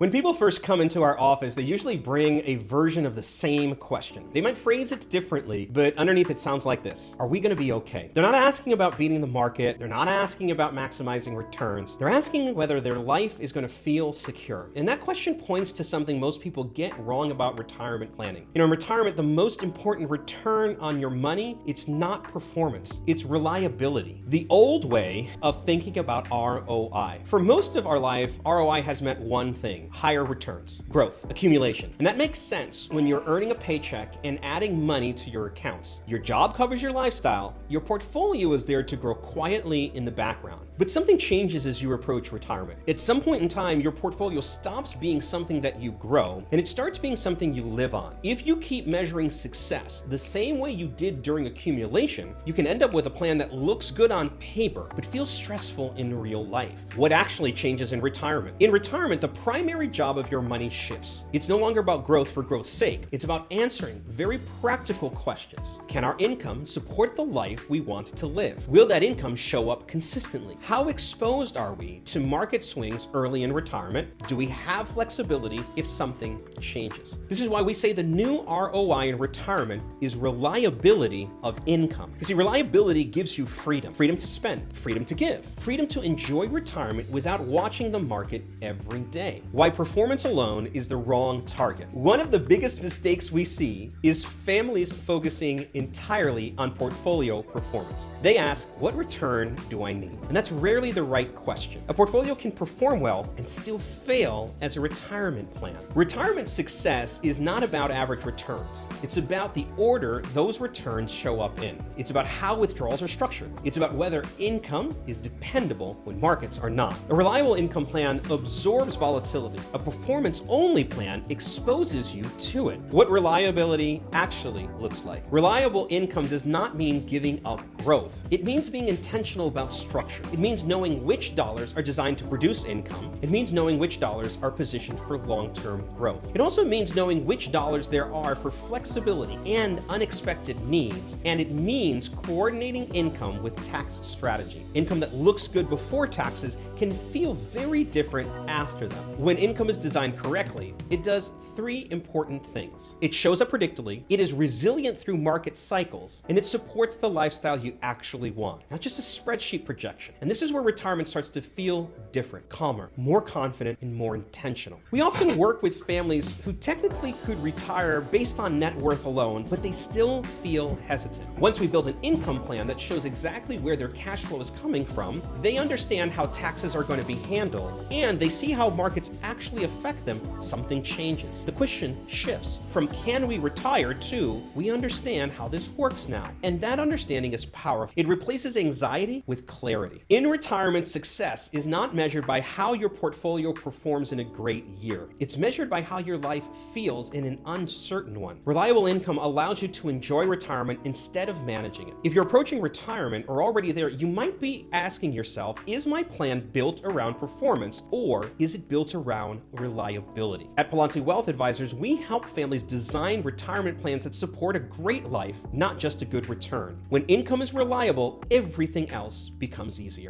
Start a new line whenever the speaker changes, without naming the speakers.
When people first come into our office, they usually bring a version of the same question. They might phrase it differently, but underneath it sounds like this. Are we gonna be okay? They're not asking about beating the market. They're not asking about maximizing returns. They're asking whether their life is gonna feel secure. And that question points to something most people get wrong about retirement planning. In retirement, the most important return on your money, it's not performance, it's reliability. The old way of thinking about ROI. For most of our life, ROI has meant one thing: higher returns, growth, accumulation. And that makes sense when you're earning a paycheck and adding money to your accounts. Your job covers your lifestyle, your portfolio is there to grow quietly in the background. But something changes as you approach retirement. At some point in time, your portfolio stops being something that you grow, and it starts being something you live on. If you keep measuring success the same way you did during accumulation, you can end up with a plan that looks good on paper, but feels stressful in real life. What actually changes in retirement? In retirement, the primary job of your money shifts. It's no longer about growth for growth's sake. It's about answering very practical questions. Can our income support the life we want to live? Will that income show up consistently? How exposed are we to market swings early in retirement? Do we have flexibility if something changes? This is why we say the new ROI in retirement is reliability of income. You see, reliability gives you freedom. Freedom to spend, freedom to give, freedom to enjoy retirement without watching the market every day. Why performance alone is the wrong target. One of the biggest mistakes we see is families focusing entirely on portfolio performance. They ask, what return do I need? And that's rarely the right question. A portfolio can perform well and still fail as a retirement plan. Retirement success is not about average returns. It's about the order those returns show up in. It's about how withdrawals are structured. It's about whether income is dependable when markets are not. A reliable income plan absorbs volatility. A performance-only plan exposes you to it. What reliability actually looks like. Reliable income does not mean giving up growth. It means being intentional about structure. It means knowing which dollars are designed to produce income. It means knowing which dollars are positioned for long-term growth. It also means knowing which dollars there are for flexibility and unexpected needs. And it means coordinating income with tax strategy. Income that looks good before taxes can feel very different after them. When income is designed correctly, it does three important things. It shows up predictably, it is resilient through market cycles, and it supports the lifestyle you actually want, not just a spreadsheet projection. And this is where retirement starts to feel different, calmer, more confident, and more intentional. We often work with families who technically could retire based on net worth alone, but they still feel hesitant. Once we build an income plan that shows exactly where their cash flow is coming from, they understand how taxes are going to be handled, and they see how markets actually affect them, something changes. The question shifts from can we retire to we understand how this works now. And that understanding is powerful. It replaces anxiety with clarity. In retirement, success is not measured by how your portfolio performs in a great year. It's measured by how your life feels in an uncertain one. Reliable income allows you to enjoy retirement instead of managing it. If you're approaching retirement or already there, you might be asking yourself, is my plan built around performance or is it built around reliability? At Palante Wealth Advisors, we help families design retirement plans that support a great life, not just a good return. When income is reliable, everything else becomes easier.